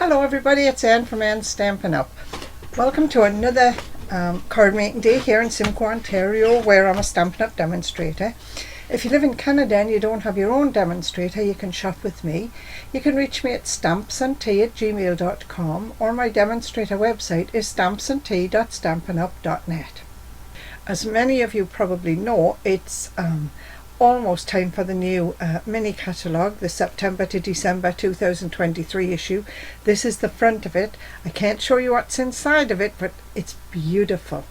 Hello everybody, it's Anne from Anne's Stampin' Up. Welcome to another card making day here in Simcoe, Ontario, where I'm a Stampin' Up demonstrator. If you live in Canada and you don't have your own demonstrator, you can shop with me. You can reach me at stampsandtea@gmail.com, or my demonstrator website is stampsandtea.stampinup.net. As many of you probably know, it's almost time for the new mini catalogue, the September to December 2023 issue. This is the front of it. I can't show you what's inside of it, but it's beautiful.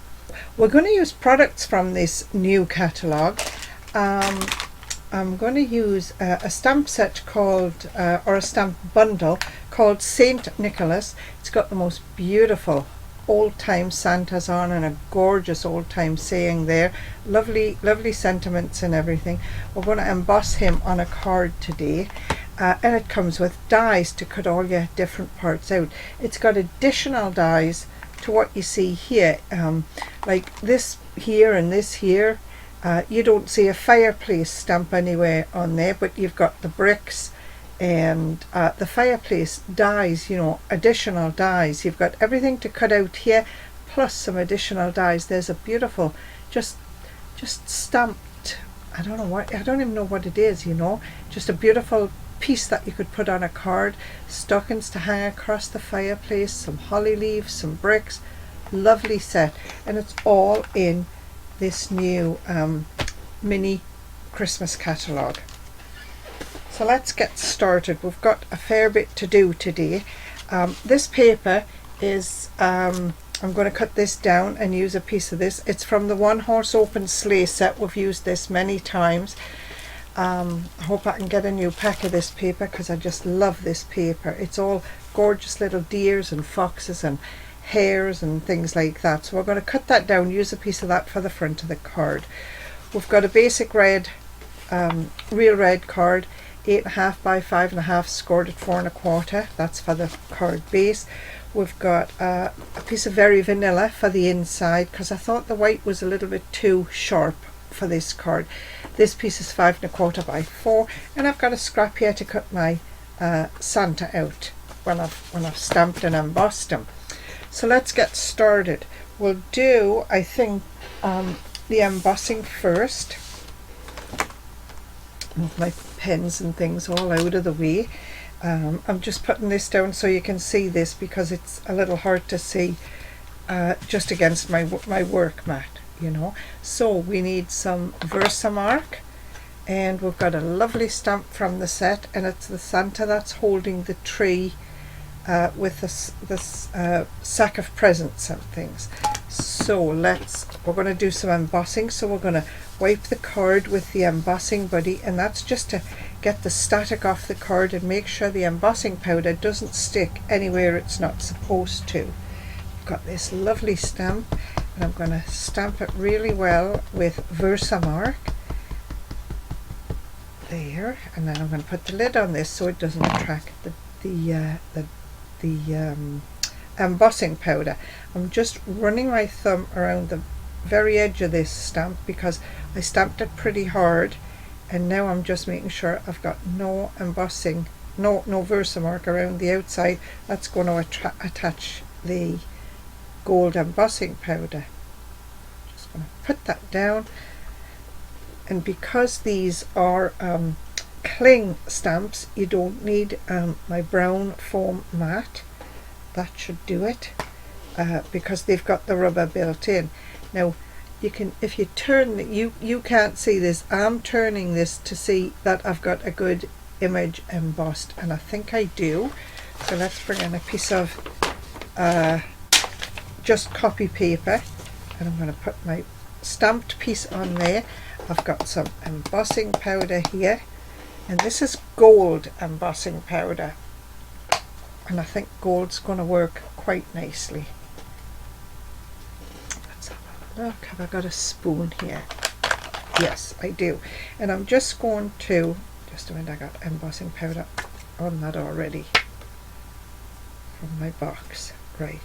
We're going to use products from this new catalogue. I'm going to use a stamp set called, or a stamp bundle called Saint Nicholas. It's got the most beautiful old-time Santas on and a gorgeous old-time saying there. Lovely sentiments and everything. We're going to emboss him on a card today, and it comes with dies to cut all your different parts out. It's got additional dies to what you see here, like this here and this here. You don't see a fireplace stamp anywhere on there, but you've got the bricks and the fireplace dies, you know, additional dies. You've got everything to cut out here, plus some additional dies. There's a beautiful, just stamped, I don't even know what it is, you know, just a beautiful piece that you could put on a card, stockings to hang across the fireplace, some holly leaves, some bricks. Lovely set, and it's all in this new mini Christmas catalogue. So let's get started. We've got a fair bit to do today. This paper is, I'm going to cut this down and use a piece of this. It's from the One Horse Open Sleigh set. We've used this many times. I hope I can get a new pack of this paper because I just love this paper. It's all gorgeous little deers and foxes and hares and things like that. So we're going to cut that down, use a piece of that for the front of the card. We've got a basic red, real red card, 8.5 by 5.5, scored at 4 1/4. That's for the card base. We've got a piece of very vanilla for the inside because I thought the white was a little bit too sharp for this card. This piece is 5 1/4 by 4, and I've got a scrap here to cut my Santa out when I've stamped and embossed him. So let's get started. We'll do, I think, the embossing first. Move my pens and things all out of the way. I'm just putting this down so you can see this because it's a little hard to see just against my work mat, you know. So we need some Versamark, and we've got a lovely stamp from the set, and it's the Santa that's holding the tree with this sack of presents and things. So we're going to do some embossing. So we're going to wipe the card with the embossing buddy, and that's just to get the static off the card and make sure the embossing powder doesn't stick anywhere it's not supposed to. I've got this lovely stamp, and I'm going to stamp it really well with Versamark there, and then I'm going to put the lid on this so it doesn't attract the embossing powder. I'm just running my thumb around the very edge of this stamp because I stamped it pretty hard, and now I'm just making sure I've got no embossing, no Versamark around the outside. That's going to attach the gold embossing powder. Just going to put that down, and because these are cling stamps, you don't need my brown foam mat. That should do it because they've got the rubber built in. Now you can, if you turn, you can't see this, I'm turning this to see that I've got a good image embossed, and I think I do. So let's bring in a piece of just copy paper, and I'm going to put my stamped piece on there. I've got some embossing powder here, and this is gold embossing powder, and I think gold's going to work quite nicely. Let's have a look. Have I got a spoon here? Yes, I do. And I'm just going to, just a minute, I got embossing powder on that already from my box. Right,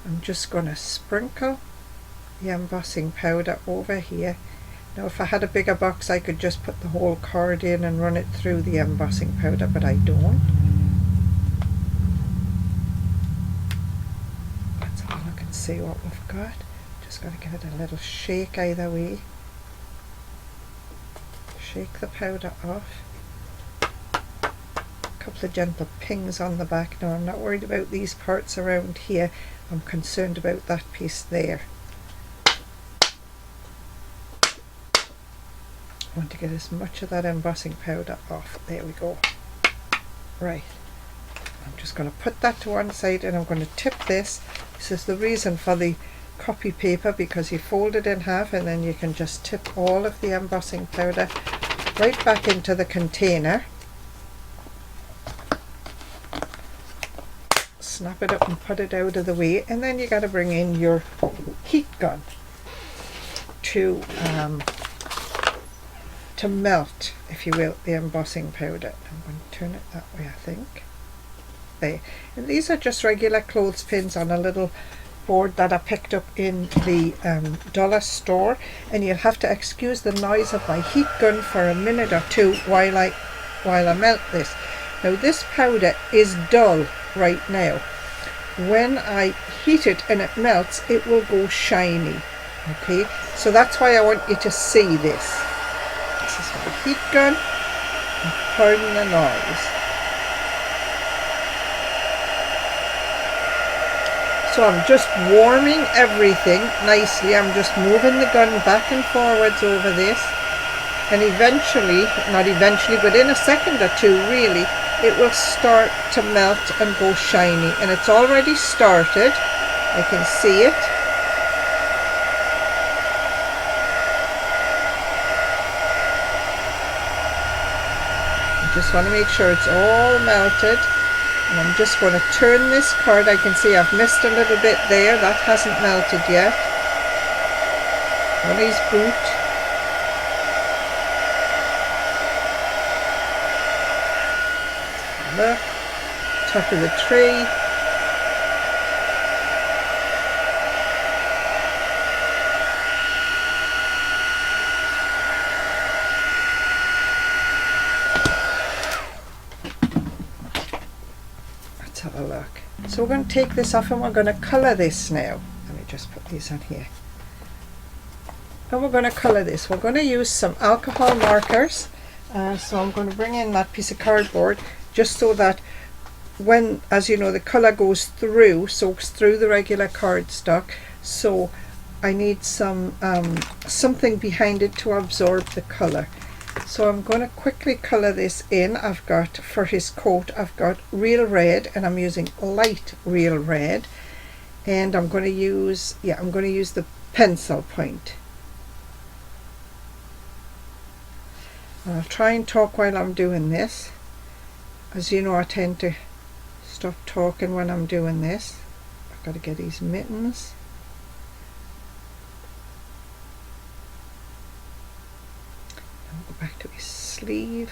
I'm just going to sprinkle the embossing powder over here. Now if I had a bigger box I could just put the whole card in and run it through the embossing powder, but I don't. see what we've got. Just got to give it a little shake either way. Shake the powder off. A couple of gentle pings on the back. Now I'm not worried about these parts around here. I'm concerned about that piece there. I want to get as much of that embossing powder off. There we go. Right. I'm just going to put that to one side and I'm going to tip this. This is the reason for the copy paper, because you fold it in half and then you can just tip all of the embossing powder right back into the container. Snap it up and put it out of the way, and then you got to bring in your heat gun to melt, if you will, the embossing powder. I'm going to turn it that way, I think. There. And these are just regular clothespins on a little board that I picked up in the dollar store, and you'll have to excuse the noise of my heat gun for a minute or two while I melt this. Now this powder is dull right now. When I heat it and it melts, it will go shiny. Okay, so that's why I want you to see this. This is my heat gun, and pardon the noise. So I'm just warming everything nicely. I'm just moving the gun back and forwards over this, and eventually, not eventually, but in a second or two really, it will start to melt and go shiny, and it's already started. I can see it. I just want to make sure it's all melted. And I'm just going to turn this card. I can see I've missed a little bit there. That hasn't melted yet. Ollie's boot. Look. Top of the tree. Have a look. So we're going to take this off and we're going to colour this now. Let me just put these on here. And we're going to colour this. We're going to use some alcohol markers. So I'm going to bring in that piece of cardboard just so that when, as you know, the colour goes through, soaks through the regular cardstock. So I need some something behind it to absorb the colour. So I'm going to quickly colour this in. I've got, for his coat, I've got real red, and I'm using light real red, and I'm going to use, I'm going to use the pencil point. And I'll try and talk while I'm doing this. As you know, I tend to stop talking when I'm doing this. I've got to get these mittens. Back to his sleeve.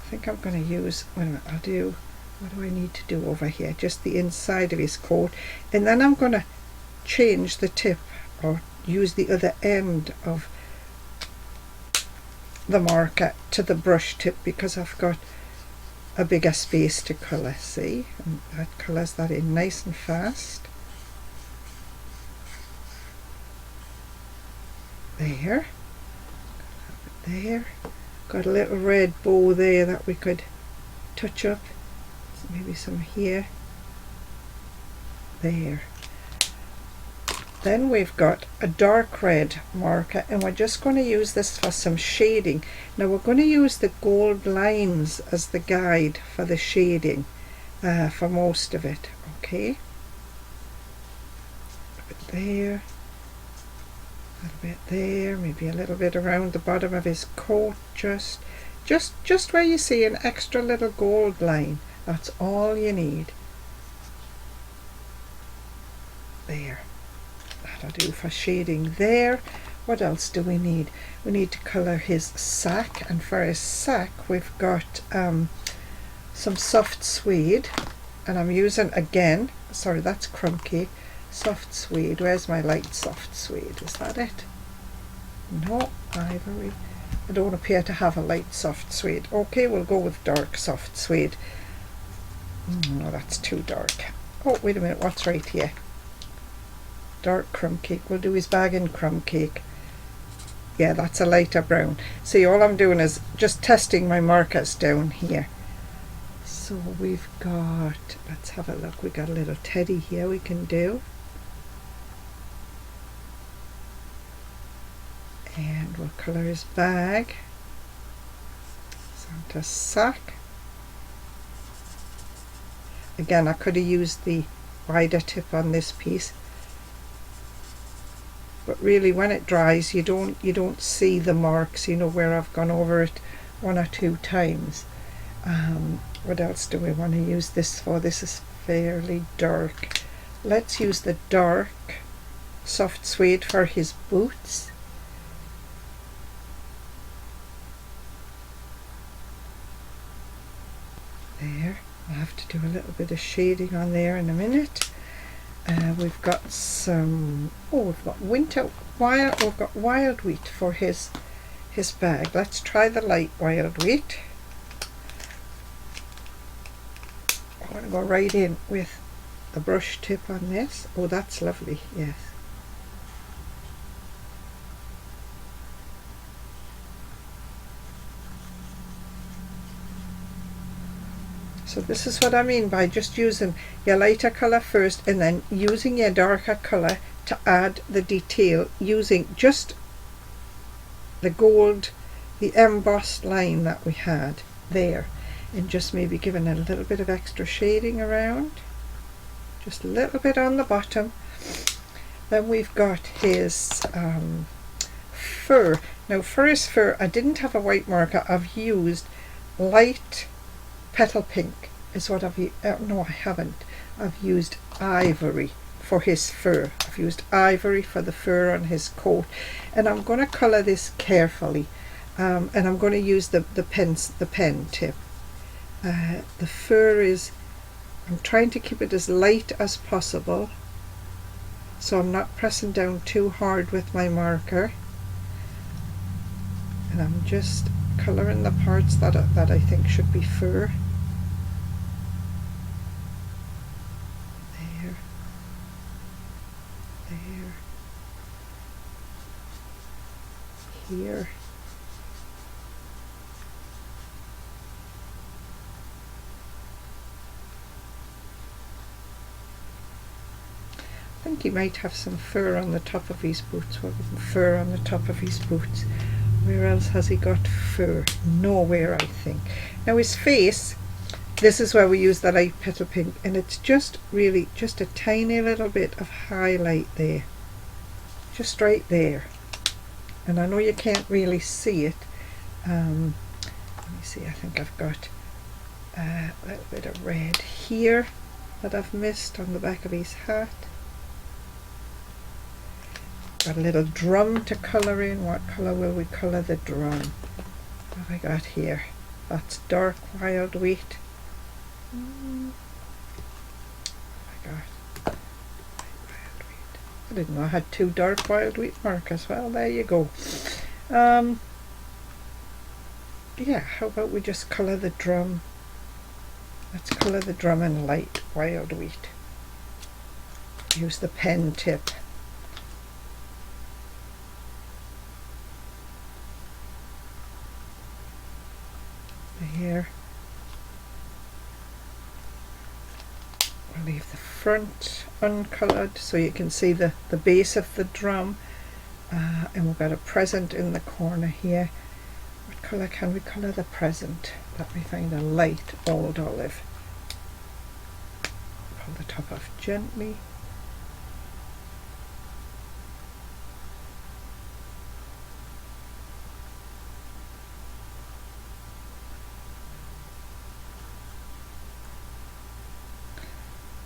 I think I'm going to use, wait a minute, what do I need to do over here? Just the inside of his coat, and then I'm going to change the tip, or use the other end of the marker to the brush tip, because I've got a bigger space to colour, see? And that colours that in nice and fast. There, got a little red bow there that we could touch up, so maybe some here, there. Then we've got a dark red marker, and we're just going to use this for some shading. Now we're going to use the gold lines as the guide for the shading for most of it. Okay, a bit there, a little bit there, maybe a little bit around the bottom of his coat, just where you see an extra little gold line. That's all you need. There, that'll do for shading there. What else do we need? We need to colour his sack, and for his sack we've got some soft suede, and I'm using, again, sorry, that's crumb cake. Soft suede. Where's my light soft suede? Is that it? No, ivory. I don't appear to have a light soft suede. Okay, we'll go with dark soft suede. No, that's too dark. Oh, wait a minute, what's right here? Dark crumb cake. We'll do his bag in crumb cake. Yeah, that's a lighter brown. See, all I'm doing is just testing my markers down here. So we've got, let's have a look, we've got a little teddy here we can do. And we'll colour his bag. Santa's sack. Again, I could have used the wider tip on this piece, but really when it dries you don't see the marks, you know, where I've gone over it one or two times. What else do we want to use this for? This is fairly dark. Let's use the dark soft suede for his boots. There. I'll have to do a little bit of shading on there in a minute. We've got some, we've got we've got wild wheat for his bag. Let's try the light wild wheat. I'm going to go right in with the brush tip on this. Oh, that's lovely, yes. So this is what I mean by just using your lighter colour first and then using your darker colour to add the detail, using just the gold, the embossed line that we had there, and just maybe giving a little bit of extra shading around, just a little bit on the bottom. Then we've got his fur. Now for his fur I didn't have a white marker. I've used light petal pink is what I've used. No, I haven't. I've used ivory for his fur. I've used ivory for the fur on his coat, and I'm going to colour this carefully, and I'm going to use the pen tip. The fur is, I'm trying to keep it as light as possible, so I'm not pressing down too hard with my marker, and I'm just colouring the parts that I think should be fur. There, there, here. I think he might have some fur on the top of his boots. Fur on the top of his boots. Where else has he got fur? Nowhere, I think. Now his face, this is where we use the light petal pink, and it's just really just a tiny little bit of highlight there, just right there. And I know you can't really see it. Let me see, I think I've got a little bit of red here that I've missed on the back of his hat. Got a little drum to colour in. What colour will we colour the drum? What have I got here? That's dark wild wheat. Oh my God. Wild wheat. I didn't know I had two dark wild wheat markers. Well, there you go. Yeah, how about we just colour the drum? Let's colour the drum in light wild wheat. Use the pen tip. Here. We'll leave the front uncoloured so you can see the base of the drum, and we've got a present in the corner here. What colour can we colour the present? Let me find a light old olive. Pull the top off gently.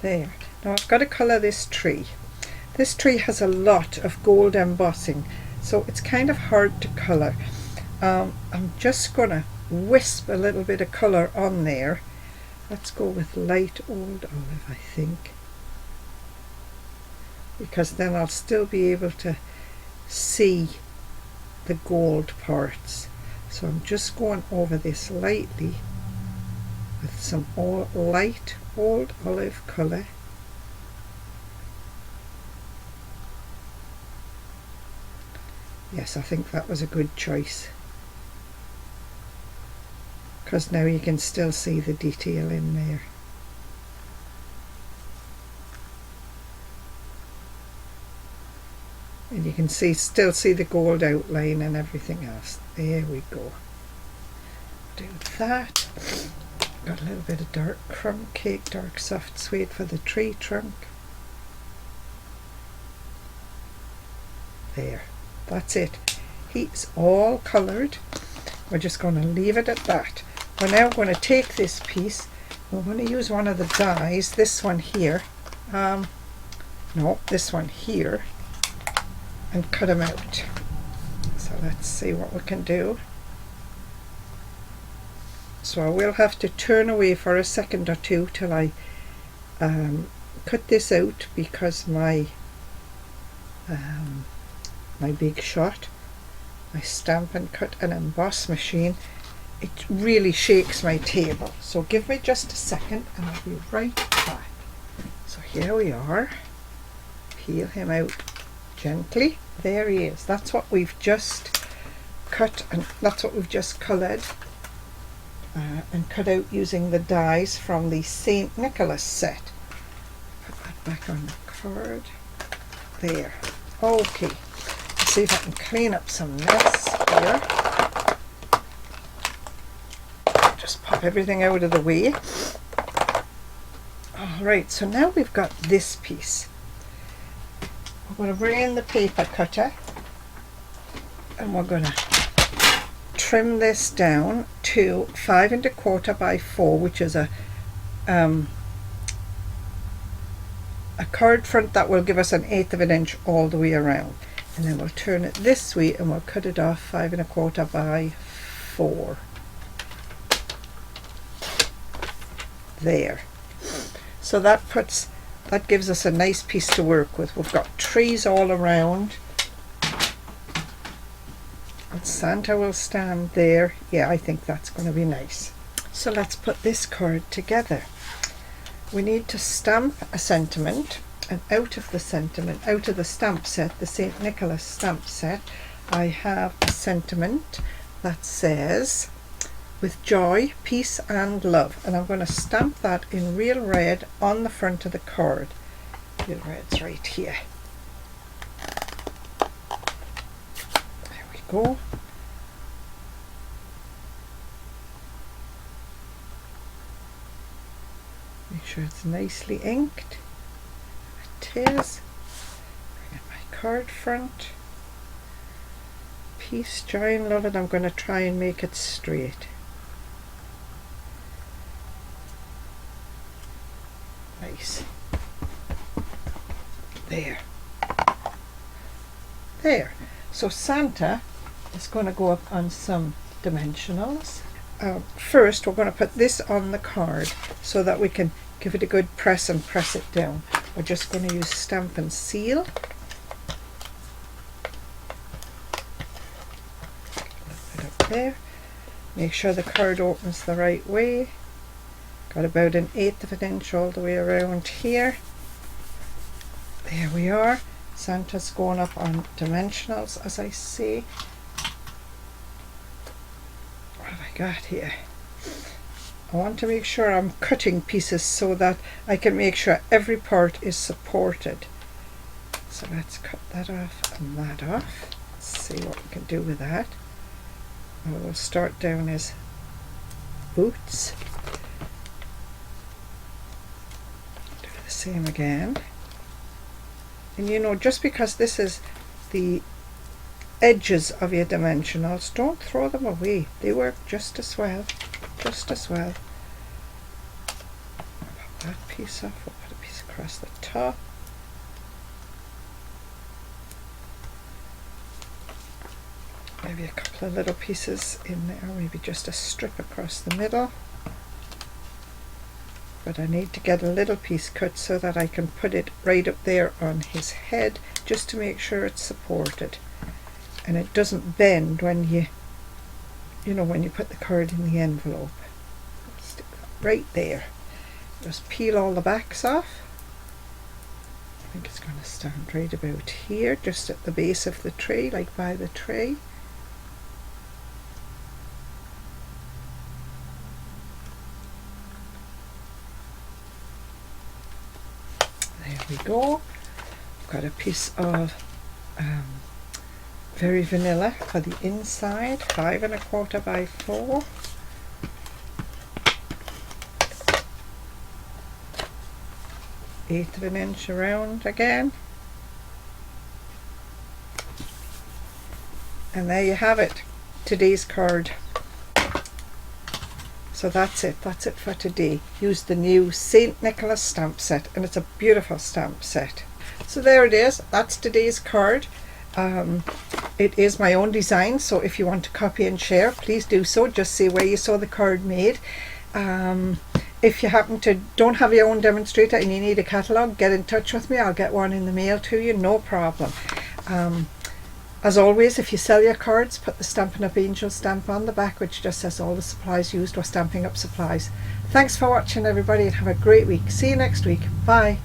There. Now I've got to colour this tree. This tree has a lot of gold embossing, so it's kind of hard to colour. I'm just going to wisp a little bit of colour on there. Let's go with light old olive, I think, because then I'll still be able to see the gold parts. So I'm just going over this lightly with some light old olive colour. Yes, I think that was a good choice, because now you can still see the detail in there. And you can still see the gold outline and everything else. There we go. Do that. Got a little bit of dark crumb cake, dark soft suede for the tree trunk. There. That's it. He's all coloured. We're just going to leave it at that. We're now going to take this piece. We're going to use one of the dies. This one here. No, this one here. And cut them out. So let's see what we can do. So I will have to turn away for a second or two till I cut this out, because my Big Shot, my Stampin' Cut and Emboss machine, it really shakes my table. So give me just a second and I'll be right back. So here we are. Peel him out gently. There he is. That's what we've just cut, and that's what we've just coloured and cut out using the dies from the St. Nicholas set. Put that back on the card. There. Okay. Let's see if I can clean up some mess here. Just pop everything out of the way. Alright, so now we've got this piece. We're going to bring in the paper cutter and we're going to trim this down to 5 1/4 by 4, which is a card front that will give us 1/8 of an inch all the way around. And then we'll turn it this way and we'll cut it off 5 1/4 by 4. There. So that gives us a nice piece to work with. We've got trees all around. And Santa will stand there. Yeah, I think that's going to be nice. So let's put this card together. We need to stamp a sentiment, and out of the stamp set, the St. Nicholas stamp set, I have a sentiment that says, "With joy, peace and love," and I'm going to stamp that in real red on the front of the card. Real red's right here. There we go. Make sure it's nicely inked. It is. Bring in my card front. Peace, joy and love, and I'm going to try and make it straight. Nice. There. There. So Santa is going to go up on some dimensionals. First we're going to put this on the card so that we can give it a good press and press it down. We're just going to use Stampin' Seal. A little bit up there. Make sure the card opens the right way. Got about 1/8 of an inch all the way around here. There we are. Santa's going up on dimensionals, as I say. What have I got here? I want to make sure I'm cutting pieces so that I can make sure every part is supported. So let's cut that off and that off. Let's see what we can do with that. We'll start down his boots. Do the same again. And you know, just because this is the edges of your dimensionals, don't throw them away. They work just as well. Just as well. Pop that piece off. We'll put a piece across the top. Maybe a couple of little pieces in there, maybe just a strip across the middle. But I need to get a little piece cut so that I can put it right up there on his head, just to make sure it's supported and it doesn't bend when you you know, when you put the card in the envelope. Stick that right there. Just peel all the backs off. I think it's going to stand right about here, just at the base of the tray, like by the tray. There we go. I've got a piece of very vanilla for the inside, 5 1/4 by 4. Eighth of an inch around again. And there you have it, today's card. So that's it for today. Use the new St. Nicholas stamp set, and it's a beautiful stamp set. So there it is, that's today's card. It is my own design, so if you want to copy and share, please do so. Just say where you saw the card made. If you happen to don't have your own demonstrator and you need a catalogue, get in touch with me. I'll get one in the mail to you, no problem. As always, if you sell your cards, put the Stampin' Up Angel stamp on the back, which just says all the supplies used were Stampin' Up supplies. Thanks for watching, everybody, and have a great week. See you next week. Bye.